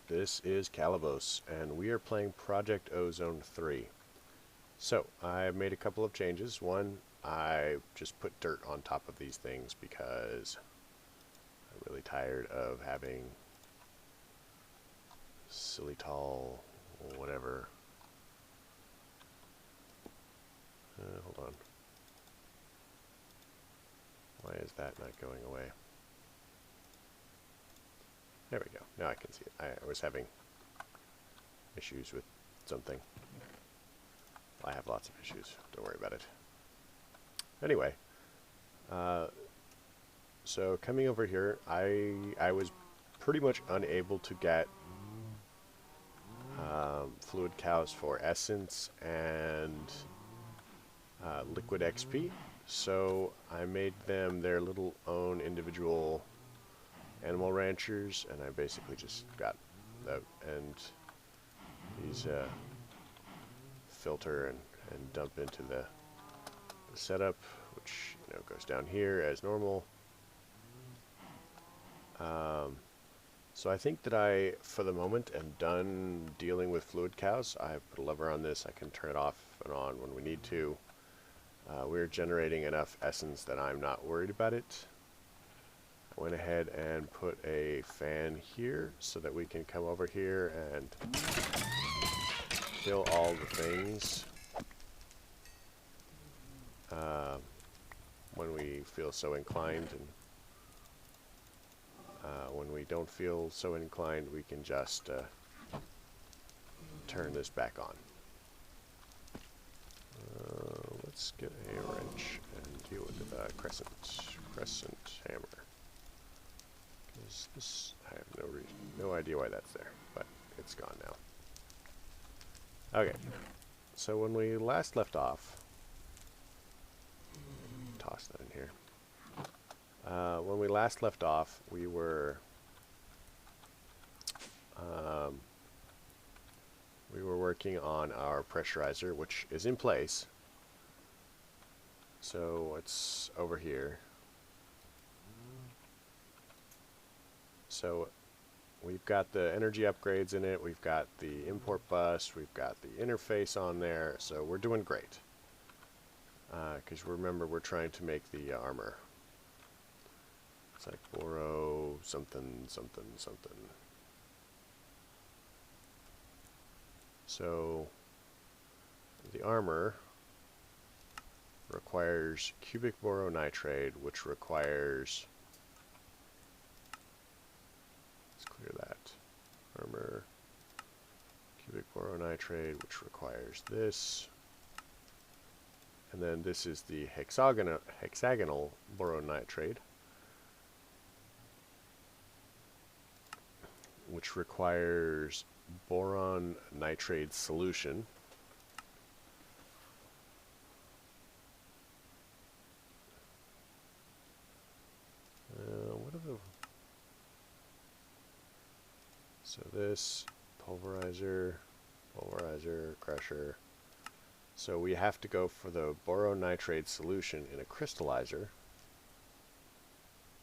This is Calibos, and we are playing Project Ozone 3. So, I made a couple of changes. One, I just put dirt on top of these things because I'm really tired of having silly tall whatever. Hold on. Why is that not going away? There we go. Now I can see it. I was having issues with something. I have lots of issues. Don't worry about it. Anyway, so coming over here, I was pretty much unable to get fluid cows for essence and liquid XP, so I made them their little own individual animal ranchers, and I basically just got that and these filter and dump into the setup, which goes down here as normal. So I think that I, for the moment, am done dealing with fluid cows. I put a lever on this. I can turn it off and on when we need to. We're generating enough essence that I'm not worried about it. I went ahead and put a fan here so that we can come over here and kill all the things when we feel so inclined, and when we don't feel so inclined, we can just turn this back on. Let's get a wrench and deal with the crescent hammer. This, I have no idea why that's there, but it's gone now. Okay, so when we last left off, toss that in here. When we last left off, we were working on our pressurizer, which is in place. So it's over here. So we've got the energy upgrades in it, we've got the import bus, we've got the interface on there, so we're doing great. Because remember, we're trying to make the armor. It's like Boro something something something. So the armor requires cubic Boro nitrade, which requires, let's clear that, armor, cubic Boro nitrade, which requires this, and then this is the hexagonal Boro nitrade, which requires boron nitrate solution. What are the... So this, pulverizer, crusher. So we have to go for the boron nitrate solution in a crystallizer.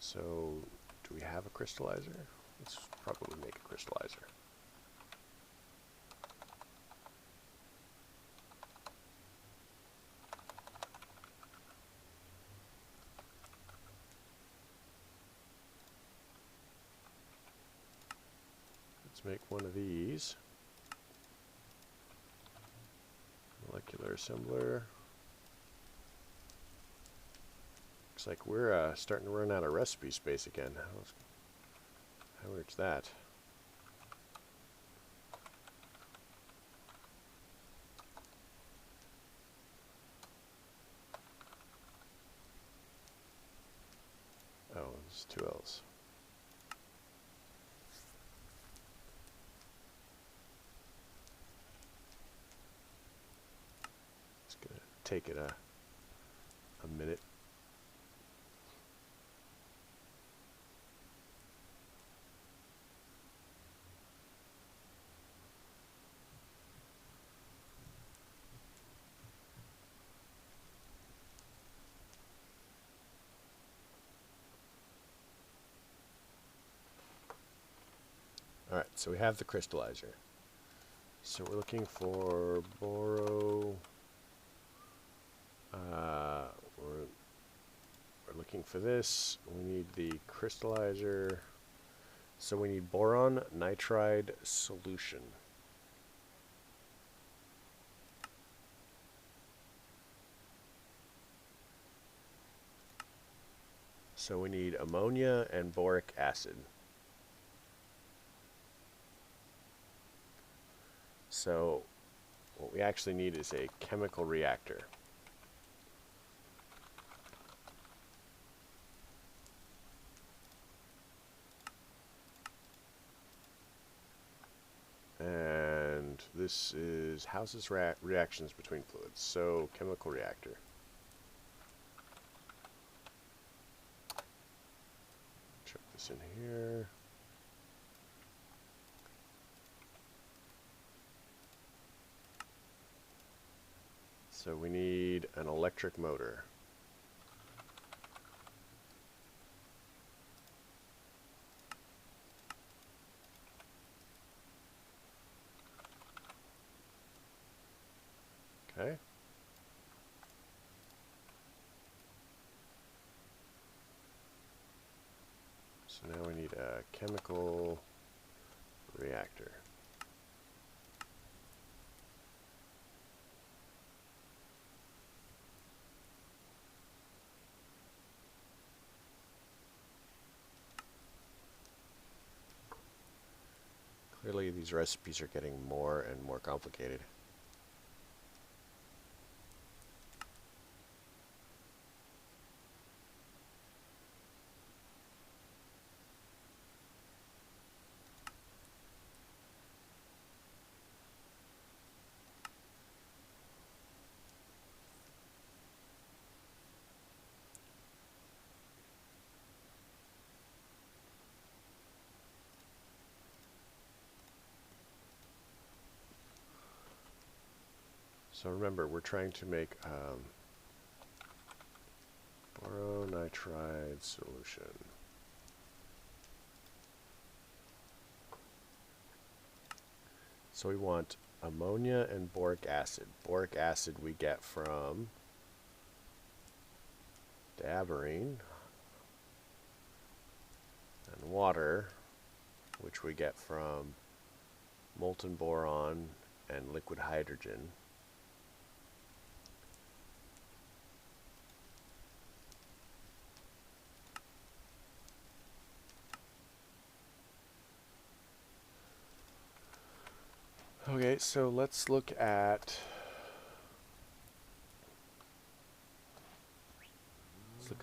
So do we have a crystallizer? Let's probably make a crystallizer. Let's make one of these. Molecular assembler. Looks like we're starting to run out of recipe space again. How weird's that? Oh, there's two L's. It's gonna take it a minute. Alright, so we have the crystallizer. So we're looking for Boro. We're looking for this. We need the crystallizer. So we need boron nitride solution. So we need ammonia and boric acid. So what we actually need is a chemical reactor. And this is houses reactions between fluids. So chemical reactor. Check this in here. So we need an electric motor. Okay. So now we need a chemical reactor. Clearly these recipes are getting more and more complicated. So remember, we're trying to make boro nitride solution. So we want ammonia and boric acid. Boric acid we get from dabarine, and water, which we get from molten boron and liquid hydrogen. Okay, so let's look at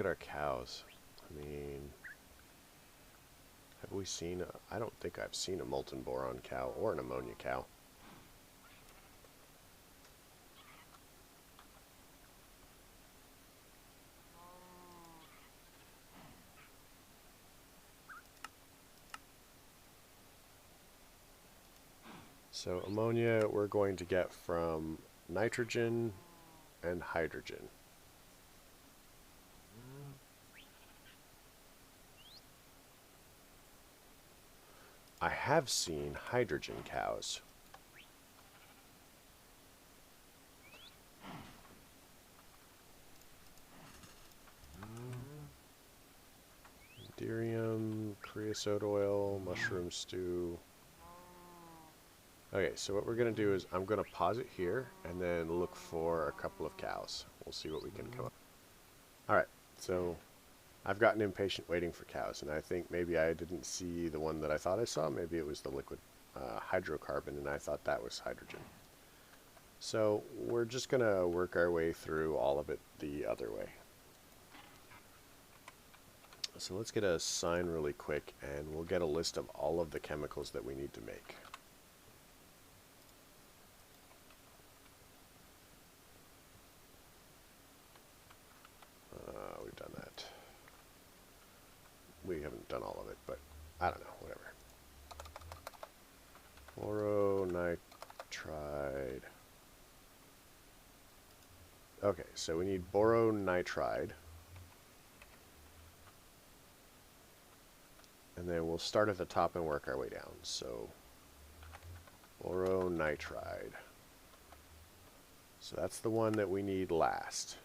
our cows. I mean, have we seen I don't think I've seen a molten boron cow or an ammonia cow. So ammonia we're going to get from nitrogen and hydrogen. I have seen hydrogen cows. Durium, creosote oil, mushroom stew. Okay, so what we're going to do is I'm going to pause it here and then look for a couple of cows. We'll see what we can come up. Alright, so I've gotten impatient waiting for cows, and I think maybe I didn't see the one that I thought I saw. Maybe it was the liquid hydrocarbon, and I thought that was hydrogen. So we're just going to work our way through all of it the other way. So let's get a sign really quick, and we'll get a list of all of the chemicals that we need to make. We've done that. We haven't done all of it, but I don't know, whatever. Boro nitride. Okay, so we need boro nitride. And then we'll start at the top and work our way down. So, Boro Nitride. So that's the one that we need last.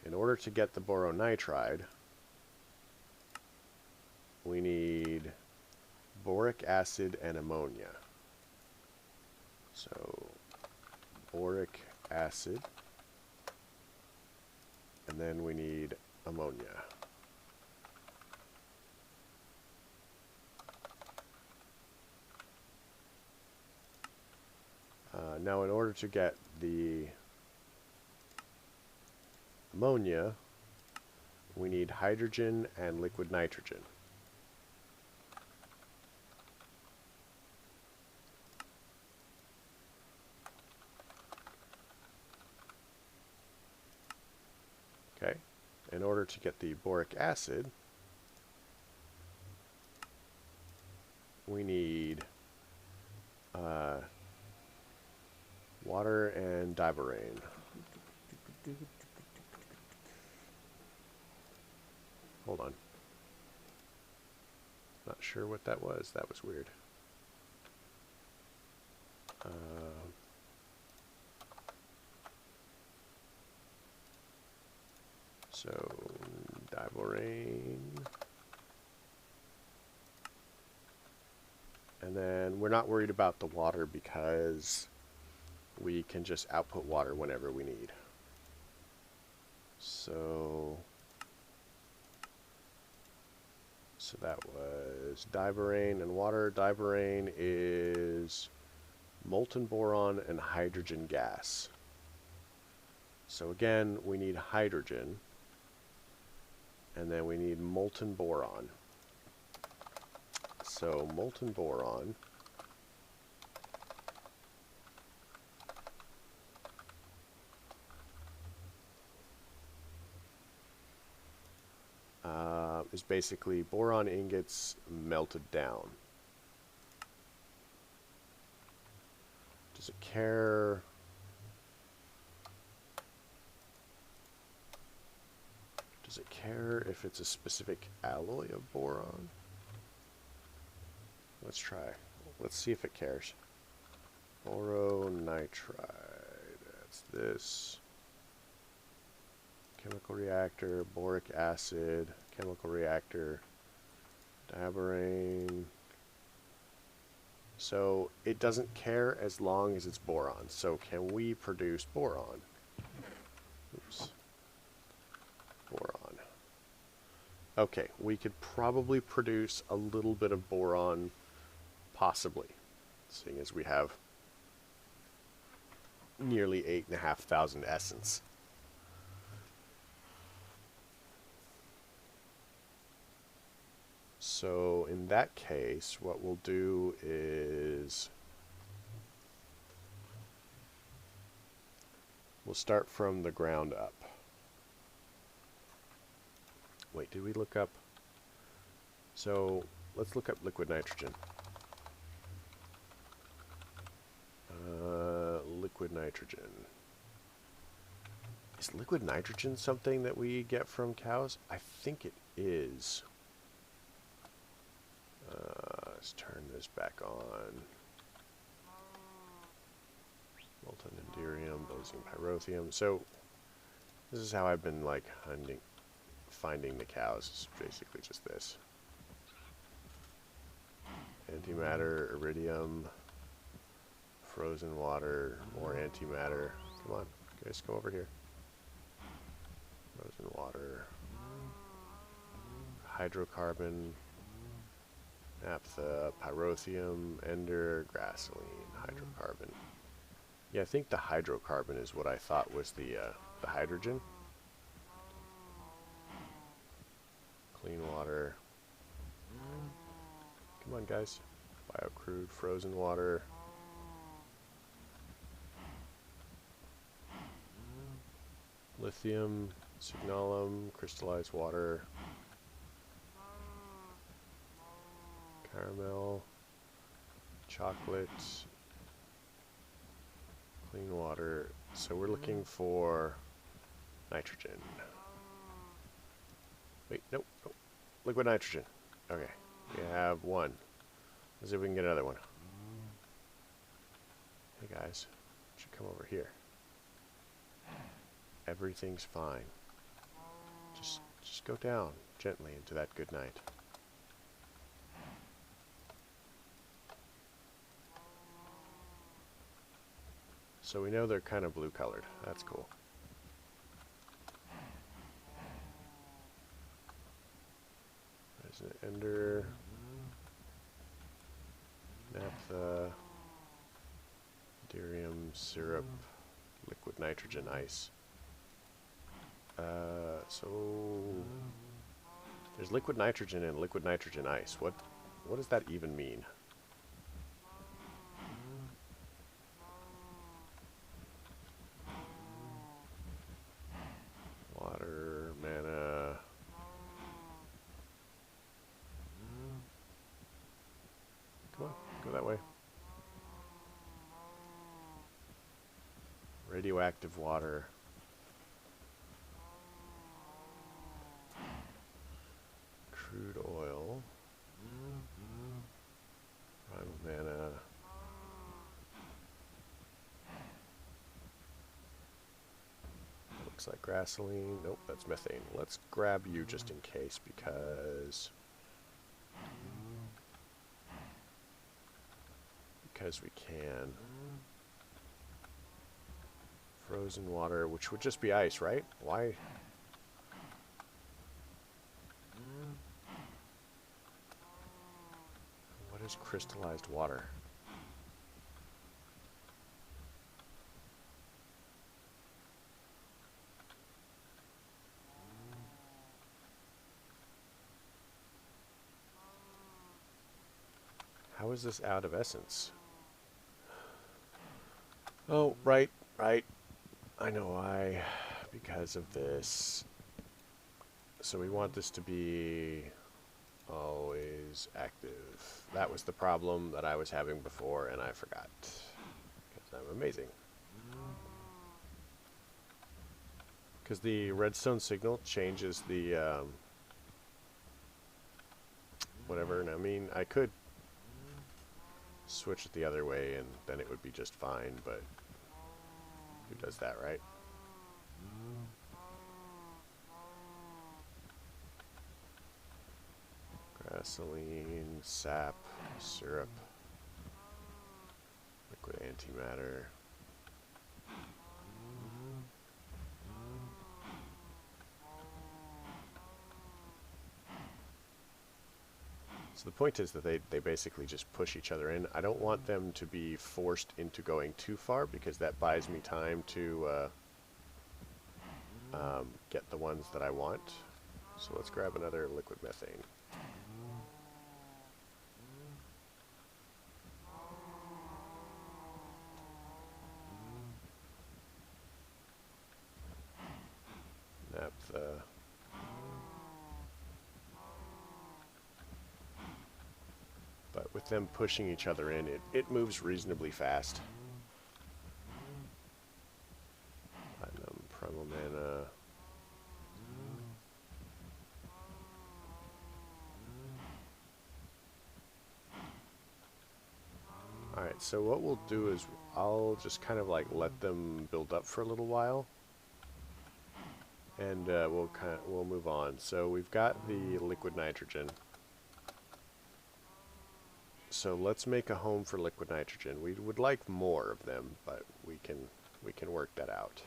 In order to get the Boro Nitride, we need boric acid and ammonia. So, boric acid, and then we need ammonia. Now in order to get the ammonia, we need hydrogen and liquid nitrogen. Okay, in order to get the boric acid, we need water and diborane. Hold on. Not sure what that was. That was weird. So, diborane. And then we're not worried about the water because we can just output water whenever we need. So that was diborane and water. Diborane is molten boron and hydrogen gas. So again, we need hydrogen, and then we need molten boron. So molten boron is basically boron ingots melted down. Does it care? Does it care if it's a specific alloy of boron? Let's try. Let's see if it cares. Boro nitride. That's this. Chemical reactor, boric acid, chemical reactor, diborane. So it doesn't care as long as it's boron. So can we produce boron? Oops. Boron. Okay, we could probably produce a little bit of boron, possibly, seeing as we have nearly 8,500 essence. So in that case, what we'll do is we'll start from the ground up. Wait, did we look up? So let's look up liquid nitrogen. Liquid nitrogen. Is liquid nitrogen something that we get from cows? I think it is. Let's turn this back on. Molten enderium, bosine pyrotheum. So this is how I've been like finding the cows. It's basically just this. Antimatter, iridium, frozen water, more antimatter. Come on, guys, come over here. Frozen water, hydrocarbon, naphtha, pyrotheum, ender, grassylene, hydrocarbon. Yeah, I think the hydrocarbon is what I thought was the hydrogen. Clean water. Come on, guys. Biocrude, frozen water. Lithium, signalum, crystallized water. Caramel, chocolate, clean water. So we're looking for nitrogen. Wait, nope, nope. Liquid nitrogen. Okay. We have one. Let's see if we can get another one. Hey guys, should come over here. Everything's fine. Just go down gently into that good night. So we know they're kind of blue colored. That's cool. There's an ender. Naphtha. Durium, syrup, liquid nitrogen, ice. So there's liquid nitrogen and liquid nitrogen ice. What does that even mean? Water, mana. Come on, go that way. Radioactive water. Crude oil. Primal mana. Looks like gasoline. Nope, that's methane. Let's grab you just in case because we can. Frozen water, which would just be ice, right? Why? What is crystallized water? How is this out of essence? Oh, right. I know why. Because of this. So we want this to be always active. That was the problem that I was having before, and I forgot. Because I'm amazing. Because the redstone signal changes the whatever. And I mean, I could switch it the other way, and then it would be just fine, but who does that, right? Gasoline, sap, syrup, liquid antimatter. So the point is that they basically just push each other in. I don't want them to be forced into going too far because that buys me time to get the ones that I want. So let's grab another liquid methane. Naphtha. But with them pushing each other in, it moves reasonably fast. Platinum, primal mana. Alright, so what we'll do is I'll just kind of like let them build up for a little while. And we'll move on. So we've got the liquid nitrogen. So let's make a home for liquid nitrogen. We would like more of them, but we can work that out.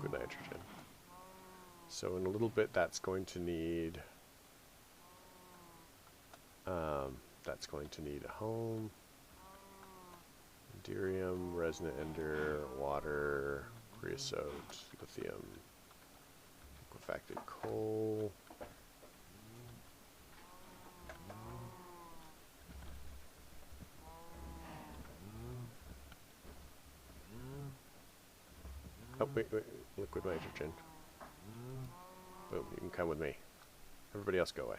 Liquid nitrogen. So in a little bit, that's going to need a home. Durium, resonant ender, water, creosote, lithium, liquefacted coal. Oh, wait, liquid nitrogen. Boom, you can come with me. Everybody else go away.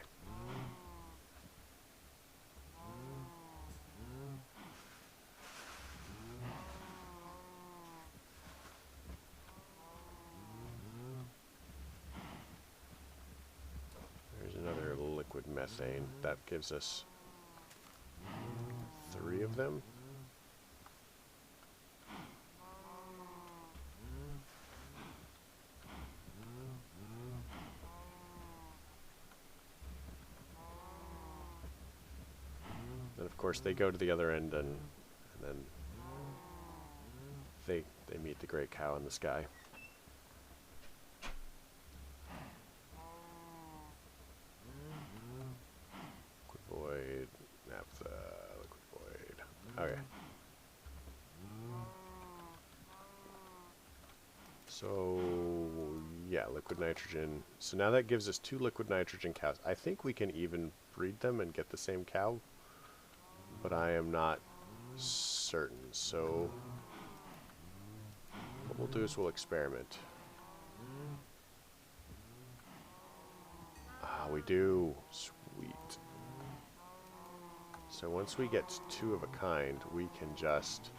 methane. That gives us 3 of them. And of course they go to the other end and then they meet the great cow in the sky. Liquid void, naphtha, liquid void. Okay. So yeah, liquid nitrogen. So now that gives us 2 liquid nitrogen cows. I think we can even breed them and get the same cow, but I am not certain. So what we'll do is we'll experiment. Ah, we do. Sweet. So once we get 2 of a kind, we can just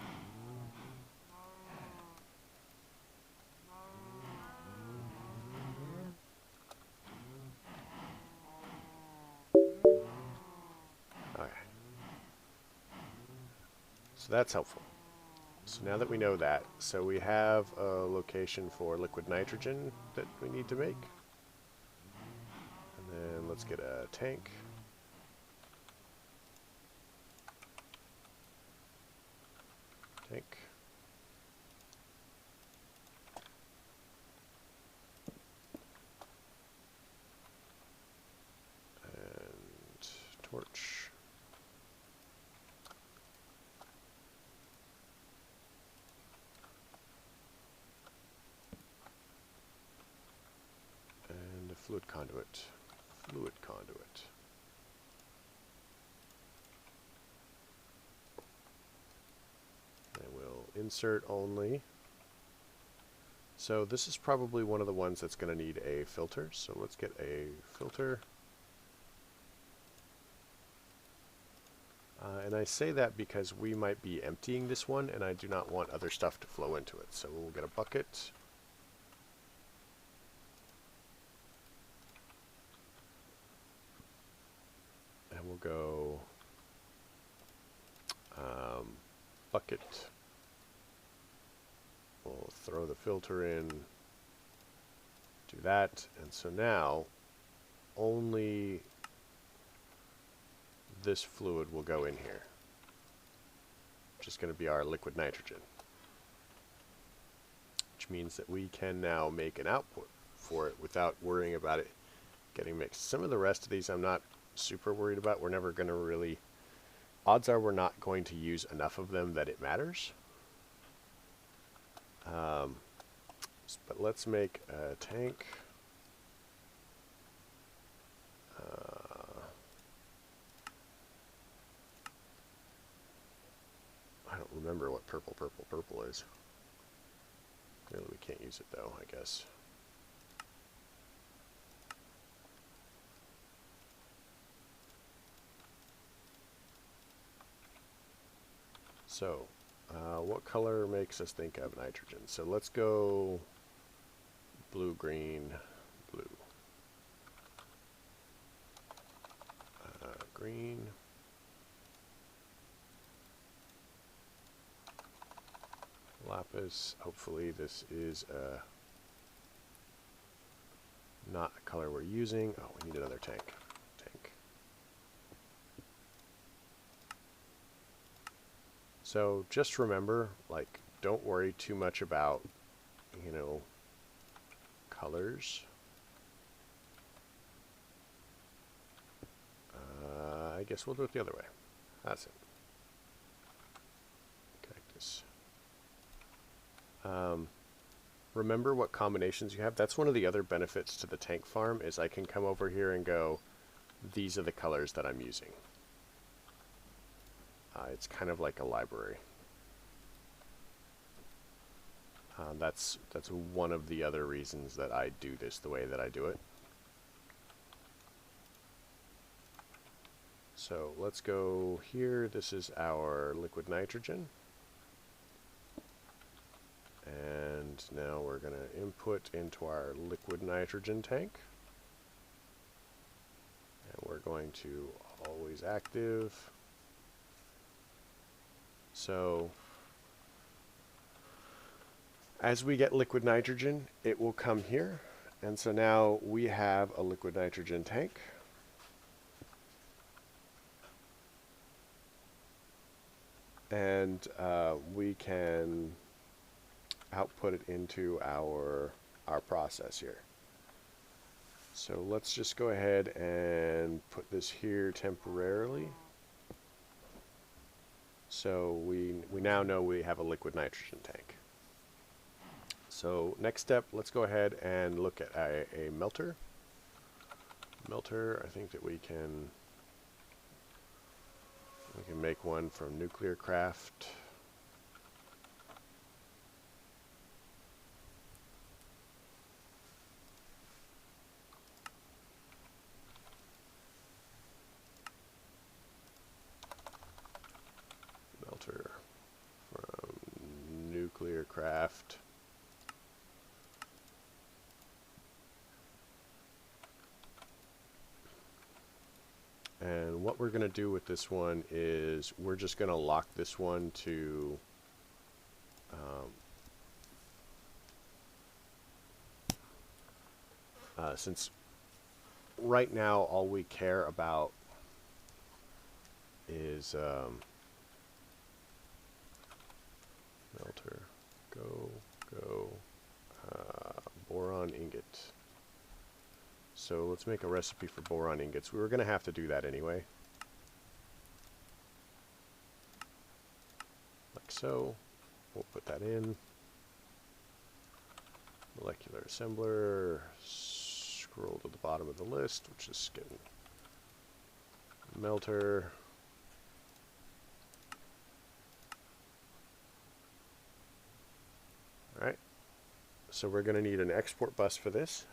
okay. So that's helpful. So now that we know that, so we have a location for liquid nitrogen that we need to make. And then let's get a tank. Tank. And torch. And a fluid conduit. Fluid conduit. And we'll insert only. So this is probably one of the ones that's going to need a filter. So let's get a filter. And I say that because we might be emptying this one and I do not want other stuff to flow into it. So we'll get a bucket. And we'll go bucket. We'll throw the filter in, do that, and so now only this fluid will go in here, which is going to be our liquid nitrogen, which means that we can now make an output for it without worrying about it getting mixed. Some of the rest of these I'm not super worried about. We're never going to really, odds are we're not going to use enough of them that it matters. But let's make a tank. I don't remember what purple is. Really, we can't use it though, I guess. So, what color makes us think of nitrogen? So let's go blue, green, blue. Green. Lapis. Hopefully this is not a color we're using. Oh, we need another tank. So just remember, like, don't worry too much about, you know, colors. I guess we'll do it the other way. That's it. Cactus. Remember what combinations you have. That's one of the other benefits to the tank farm, is I can come over here and go, these are the colors that I'm using. It's kind of like a library. That's one of the other reasons that I do this the way that I do it. So let's go here. This is our liquid nitrogen. And now we're going to input into our liquid nitrogen tank. And we're going to always active. So as we get liquid nitrogen, it will come here. And so now we have a liquid nitrogen tank. And we can output it into our process here. So let's just go ahead and put this here temporarily. So we now know we have a liquid nitrogen tank. So next step, let's go ahead and look at a melter. Melter, I think that we can make one from nuclear craft. Melter from nuclear craft. And what we're going to do with this one is we're just going to lock this one to since right now all we care about is melter, go, boron ingot. So let's make a recipe for boron ingots. We were going to have to do that anyway. Like so. We'll put that in. Molecular assembler. Scroll to the bottom of the list, which is getting melter. Alright. So we're going to need an export bus for this.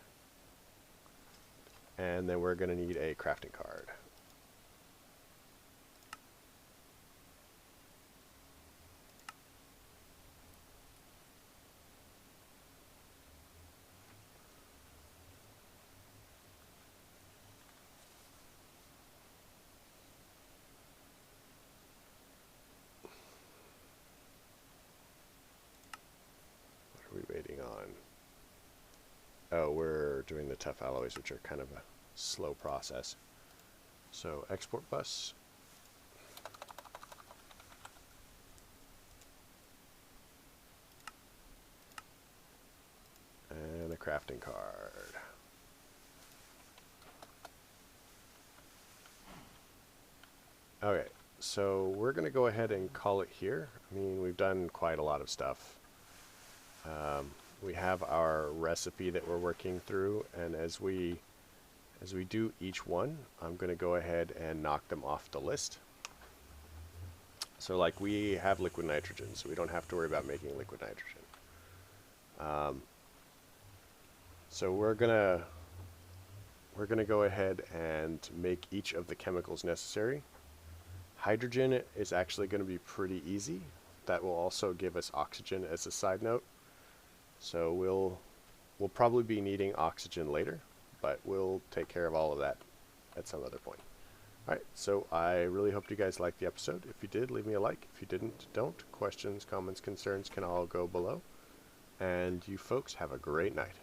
And then we're going to need a crafting card. What are we waiting on? Oh, we're doing the tough alloys, which are kind of a slow process. So export bus. And a crafting card. Okay, so we're going to go ahead and call it here. I mean, we've done quite a lot of stuff. We have our recipe that we're working through, and as we do each one, I'm going to go ahead and knock them off the list. So like we have liquid nitrogen, so we don't have to worry about making liquid nitrogen. So we're gonna go ahead and make each of the chemicals necessary. Hydrogen is actually going to be pretty easy. That will also give us oxygen as a side note. So we'll probably be needing oxygen later, but we'll take care of all of that at some other point. Alright, so I really hope you guys liked the episode. If you did, leave me a like. If you didn't, don't. Questions, comments, concerns can all go below. And you folks have a great night.